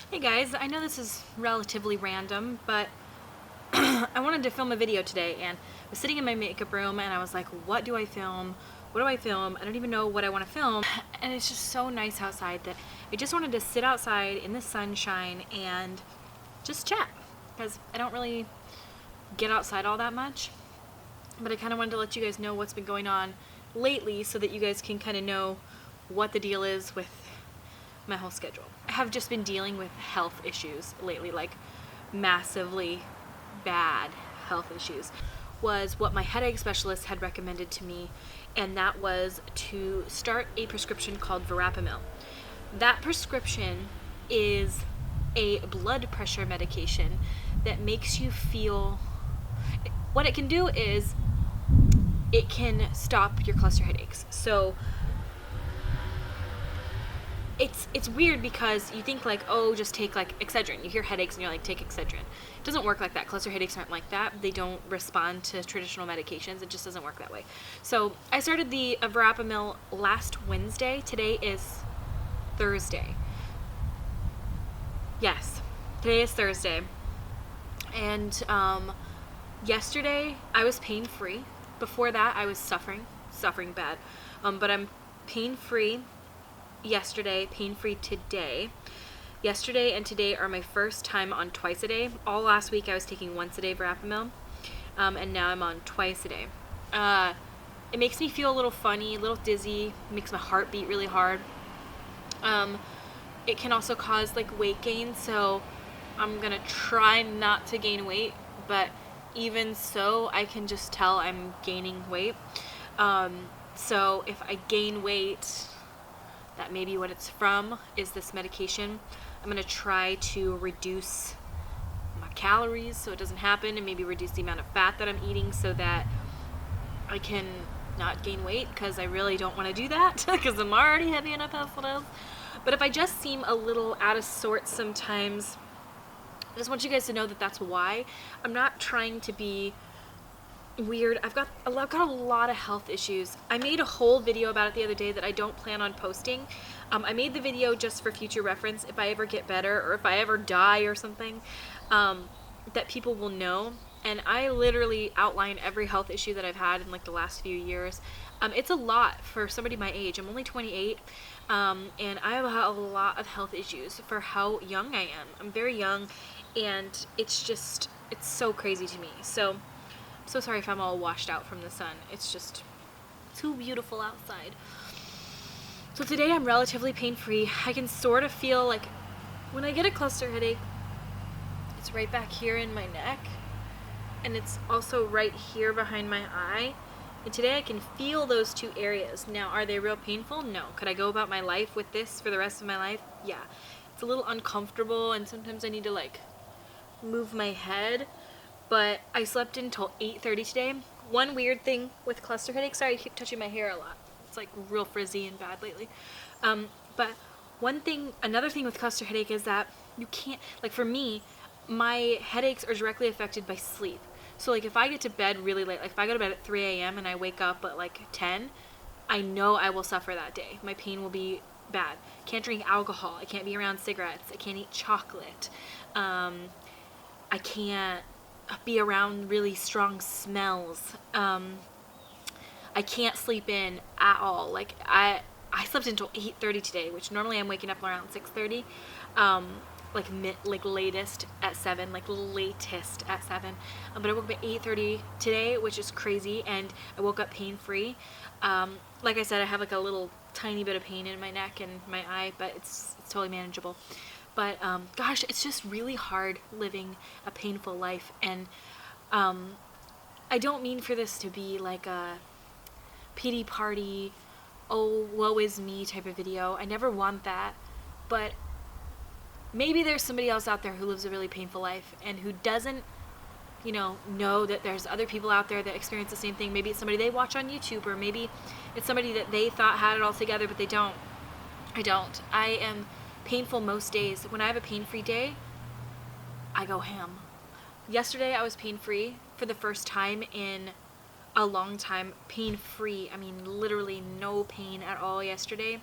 Hey guys, I know this is relatively random, but I wanted to film a video today, and I was sitting in my makeup room and I was like, what do I film? What do I film? I don't even know what I want to film. And it's just so nice outside that I just wanted to sit outside in the sunshine and just chat, because I don't really get outside all that much. But I kind of wanted to let you guys know what's been going on lately so that you guys can kind of know what the deal is with my whole schedule. I have just been dealing with health issues lately, like massively bad health issues. Was what my headache specialist had recommended to me, and that was to start a prescription called verapamil. That prescription is a blood pressure medication that makes you feel, what it can do is it can stop your cluster headaches. So it's weird because you think like, oh, just take like Excedrin. You hear headaches and you're like, take Excedrin. It doesn't work like that. Cluster headaches aren't like that. They don't respond to traditional medications. It just doesn't work that way. So I started the verapamil last Wednesday. Today is Thursday. Yes, today is Thursday. And yesterday I was pain-free. Before that I was suffering bad. But I'm pain-free yesterday, pain-free today. Yesterday and today are my first time on twice a day. All last week I was taking once a day verapamil, and now I'm on twice a day. It makes me feel a little funny, a little dizzy, makes my heart beat really hard. It can also cause like weight gain, so I'm gonna try not to gain weight, but even so I can just tell I'm gaining weight. So if I gain weight, that may be what it's from, is this medication. I'm going to try to reduce my calories so it doesn't happen, and maybe reduce the amount of fat that I'm eating so that I can not gain weight, because I really don't want to do that because I'm already heavy enough as it is. But if I just seem a little out of sorts sometimes, I just want you guys to know that that's why. I'm not trying to be weird. I've got a lot of health issues. I made a whole video about it the other day that I don't plan on posting. I made the video just for future reference. If I ever get better, or if I ever die or something, that people will know. And I literally outline every health issue that I've had in like the last few years. It's a lot for somebody my age. I'm only 28, and I have a lot of health issues for how young I am. I'm very young, and it's so crazy to me. So sorry if I'm all washed out from the sun. It's just too beautiful outside. So today I'm relatively pain-free. I can sort of feel like when I get a cluster headache, it's right back here in my neck, and it's also right here behind my eye. And today I can feel those two areas. Now, are they real painful? No. Could I go about my life with this for the rest of my life? Yeah. It's a little uncomfortable, and sometimes I need to like move my head. But I slept until 8:30 today. One weird thing with cluster headaches, sorry I keep touching my hair a lot. It's like real frizzy and bad lately. But another thing with cluster headache is that you can't, like for me, my headaches are directly affected by sleep. So like if I get to bed really late, like if I go to bed at 3 a.m. and I wake up at like 10, I know I will suffer that day. My pain will be bad. Can't drink alcohol. I can't be around cigarettes. I can't eat chocolate. I can't be around really strong smells. I can't sleep in at all. Like I slept until 8:30 today, which normally I'm waking up around 6:30. Like latest at 7, like latest at 7. But I woke up at 8:30 today, which is crazy, and I woke up pain-free. Like I said, I have like a little tiny bit of pain in my neck and my eye, but it's totally manageable. But gosh, it's just really hard living a painful life. And I don't mean for this to be like a pity party, oh, woe is me type of video. I never want that. But maybe there's somebody else out there who lives a really painful life and who doesn't, know that there's other people out there that experience the same thing. Maybe it's somebody they watch on YouTube, or maybe it's somebody that they thought had it all together, but they don't. I don't. I am painful most days. When I have a pain-free day, I go ham. Yesterday I was pain-free for the first time in a long time. Pain-free, I mean literally no pain at all yesterday.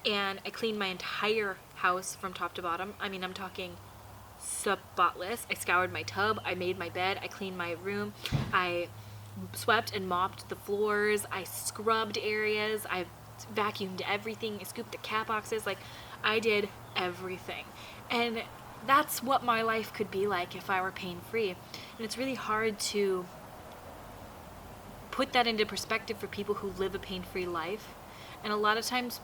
And I cleaned my entire house from top to bottom. I mean, I'm talking spotless. I scoured my tub, I made my bed, I cleaned my room, I swept and mopped the floors, I scrubbed areas, I vacuumed everything, I scooped the cat boxes, like I did everything. And that's what my life could be like if I were pain-free. And it's really hard to put that into perspective for people who live a pain-free life. And a lot of times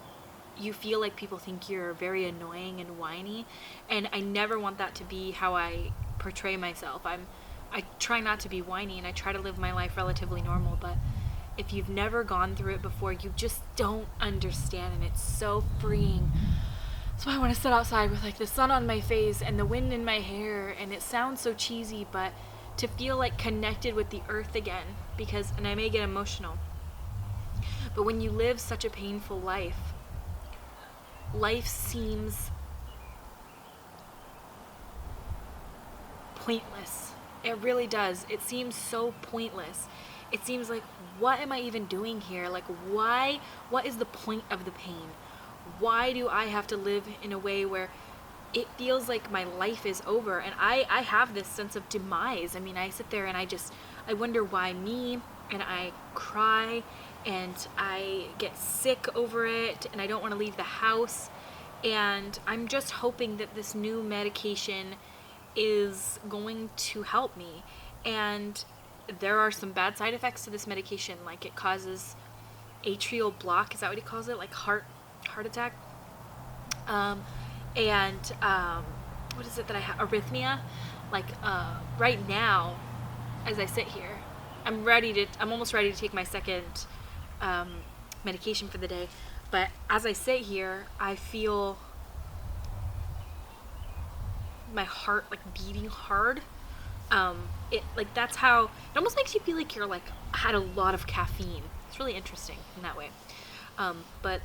you feel like people think you're very annoying and whiny, and I never want that to be how I portray myself. I try not to be whiny, and I try to live my life relatively normal, but if you've never gone through it before, you just don't understand, and it's so freeing. That's why I want to sit outside with like the sun on my face and the wind in my hair, and it sounds so cheesy, but to feel like connected with the earth again, because, and I may get emotional, but when you live such a painful life, life seems pointless. It really does. It seems so pointless. It seems like, what am I even doing here? Like, why? What is the point of the pain? Why do I have to live in a way where it feels like my life is over? And I have this sense of demise. I mean, I sit there and I wonder why me, and I cry, and I get sick over it, and I don't want to leave the house. And I'm just hoping that this new medication is going to help me. And there are some bad side effects to this medication, like it causes atrial block, is that what he calls it? Like heart attack. What is it that I have? Arrhythmia. Like right now, as I sit here, I'm almost ready to take my second medication for the day. But as I sit here, I feel my heart like beating hard. It like, that's how it almost makes you feel like you're like had a lot of caffeine. It's really interesting in that way. But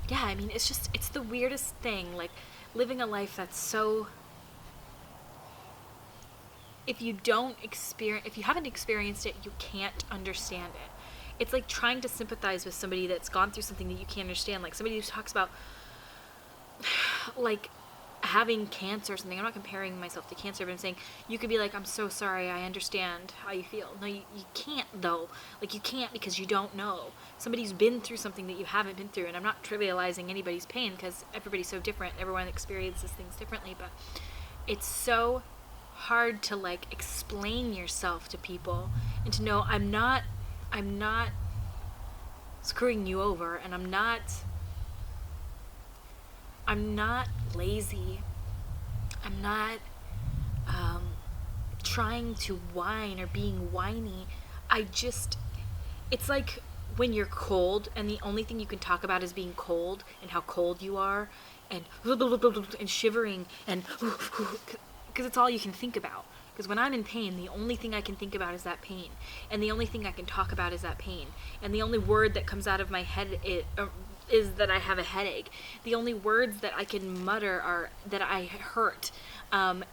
yeah, I mean, it's the weirdest thing, like living a life that's so, if you haven't experienced it, you can't understand it. It's like trying to sympathize with somebody that's gone through something that you can't understand. Like somebody who talks about like having cancer or something. I'm not comparing myself to cancer, but I'm saying you could be like, I'm so sorry, I understand how you feel. No, you can't though. Like you can't, because you don't know. Somebody's been through something that you haven't been through, and I'm not trivializing anybody's pain because everybody's so different. Everyone experiences things differently, but it's so hard to like explain yourself to people and to know I'm not screwing you over, and I'm not lazy. I'm not trying to whine or being whiny. It's like when you're cold and the only thing you can talk about is being cold and how cold you are and shivering and because it's all you can think about. Because when I'm in pain, the only thing I can think about is that pain. And the only thing I can talk about is that pain. And the only word that comes out of my head is that I have a headache. The only words that I can mutter are that I hurt. And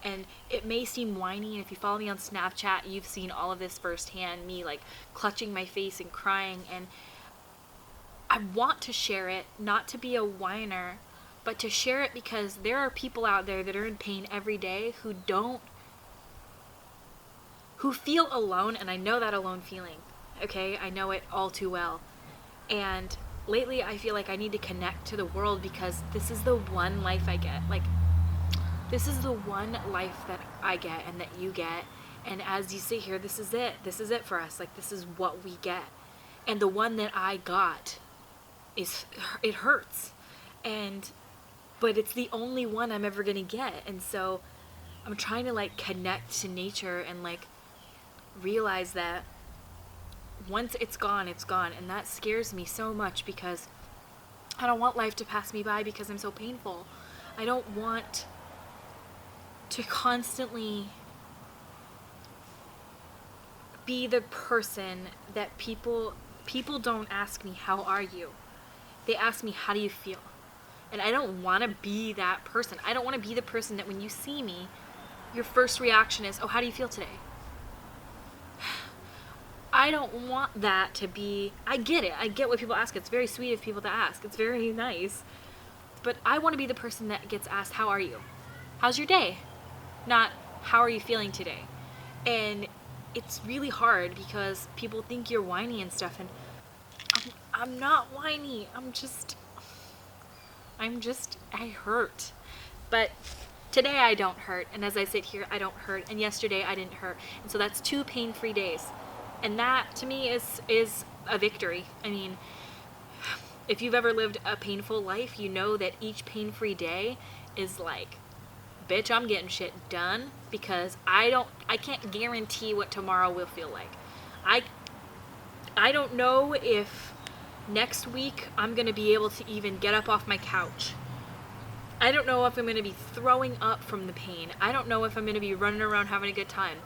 it may seem whiny, and if you follow me on Snapchat, you've seen all of this firsthand, me like clutching my face and crying. And I want to share it, not to be a whiner, but to share it because there are people out there that are in pain every day who feel alone, and I know that alone feeling, okay? I know it all too well. And lately I feel like I need to connect to the world because this is the one life I get. Like, this is the one life that I get and that you get. And as you sit here, this is it. This is it for us. Like, this is what we get. And the one that I got it hurts. But it's the only one I'm ever gonna get. And so I'm trying to like connect to nature and like realize that once it's gone, and that scares me so much because I don't want life to pass me by because I'm so painful. I don't want to constantly be the person that people don't ask me, how are you? They ask me, how do you feel? And I don't want to be that person. I don't want to be the person that when you see me, your first reaction is, oh, how do you feel today? I don't want that to be, I get it. I get what people ask. It's very sweet of people to ask. It's very nice. But I want to be the person that gets asked, how are you? How's your day? Not, how are you feeling today? And it's really hard because people think you're whiny and stuff, and I'm not whiny. I hurt. But today I don't hurt, and as I sit here, I don't hurt, and yesterday I didn't hurt. And so that's 2 pain-free days. And that, to me, is a victory. I mean, if you've ever lived a painful life, you know that each pain-free day is like, bitch, I'm getting shit done, because I can't guarantee what tomorrow will feel like. I don't know if next week I'm going to be able to even get up off my couch. I don't know if I'm going to be throwing up from the pain. I don't know if I'm going to be running around having a good time.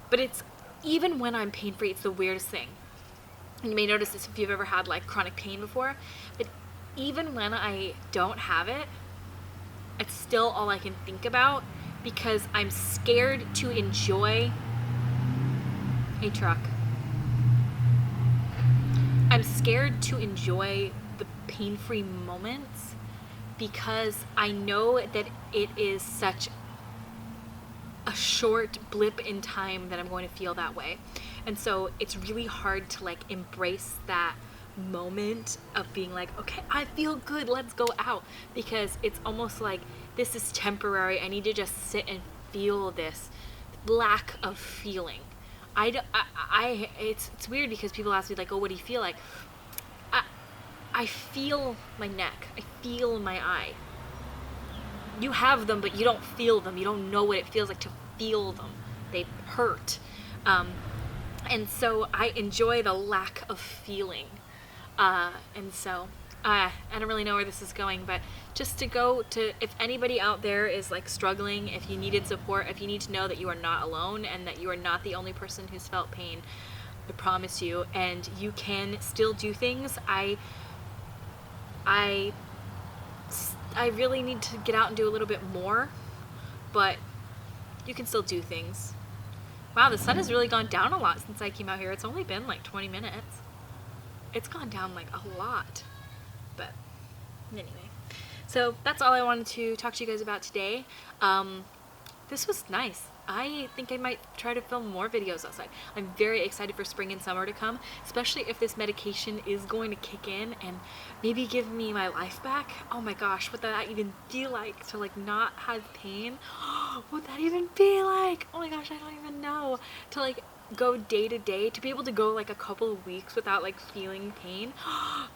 But it's, even when I'm pain-free, it's the weirdest thing. You may notice this if you've ever had like chronic pain before, but even when I don't have it, it's still all I can think about, because I'm scared to enjoy a truck. I'm scared to enjoy the pain-free moments, because I know that it is such a short blip in time that I'm going to feel that way. And so it's really hard to like embrace that moment of being like, okay, I feel good, let's go out, because it's almost like this is temporary. I need to just sit and feel this lack of feeling. It's weird because people ask me like, oh, what do you feel like? I feel my neck. I feel my eye. You have them, but you don't feel them. You don't know what it feels like to feel them. They hurt. And so I enjoy the lack of feeling. And so I don't really know where this is going, but just to go to, if anybody out there is like struggling, if you needed support, if you need to know that you are not alone and that you are not the only person who's felt pain, I promise you, and you can still do things. I really need to get out and do a little bit more, but you can still do things. Wow, the sun has really gone down a lot since I came out here. It's only been like 20 minutes. It's gone down like a lot. But anyway, so that's all I wanted to talk to you guys about today. This was nice. I think I might try to film more videos outside. I'm very excited for spring and summer to come, especially if this medication is going to kick in and maybe give me my life back. Oh my gosh, what would that even feel like to like not have pain? What would that even be like? Oh my gosh, I don't even know. To like go day to day, to be able to go like a couple of weeks without like feeling pain.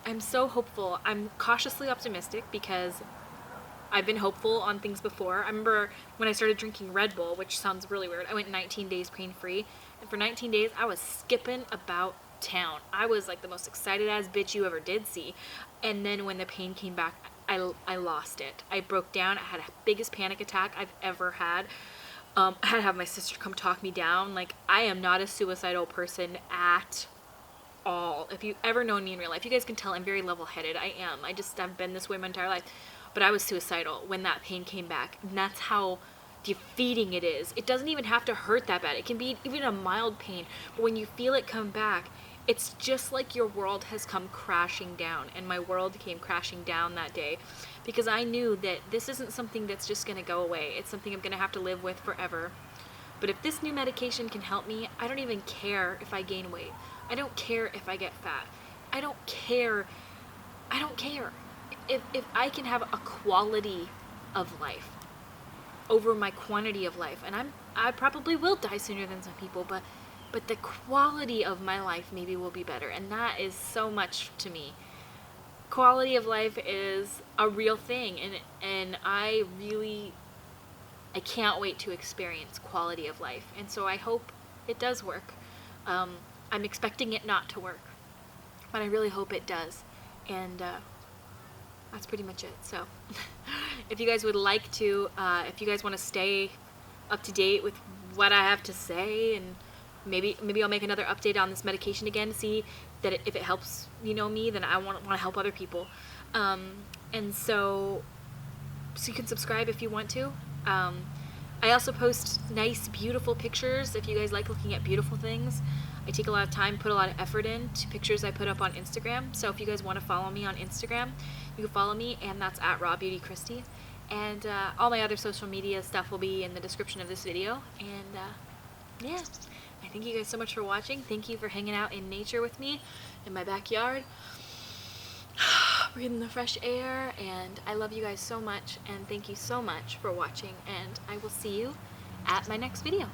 I'm so hopeful. I'm cautiously optimistic because I've been hopeful on things before. I remember when I started drinking Red Bull, which sounds really weird. I went 19 days pain-free, and for 19 days I was skipping about town. I was like the most excited ass bitch you ever did see. And then when the pain came back, I lost it. I broke down. I had a biggest panic attack I've ever had. I had to have my sister come talk me down. Like, I am not a suicidal person at all. If you've ever known me in real life, you guys can tell I'm very level-headed. I am. I've been this way my entire life. But I was suicidal when that pain came back. And that's how defeating it is. It doesn't even have to hurt that bad. It can be even a mild pain. But when you feel it come back, it's just like your world has come crashing down. And my world came crashing down that day. Because I knew that this isn't something that's just going to go away. It's something I'm going to have to live with forever. But if this new medication can help me, I don't even care if I gain weight. I don't care if I get fat. I don't care. I don't care. If I can have a quality of life over my quantity of life, and I probably will die sooner than some people, but the quality of my life maybe will be better, and that is so much to me. Quality of life is a real thing, and I can't wait to experience quality of life, and so I hope it does work. I'm expecting it not to work, but I really hope it does, and that's pretty much it. So if you guys would like to, if you guys want to stay up to date with what I have to say, and maybe I'll make another update on this medication again to see that if it helps, me, then I want to help other people. And so you can subscribe if you want to. I also post nice, beautiful pictures if you guys like looking at beautiful things. I take a lot of time, put a lot of effort into pictures I put up on Instagram. So if you guys want to follow me on Instagram, you can follow me, and that's at RawBeautyKristi. And all my other social media stuff will be in the description of this video. And yeah, I thank you guys so much for watching. Thank you for hanging out in nature with me in my backyard, breathing the fresh air. And I love you guys so much, and thank you so much for watching. And I will see you at my next video.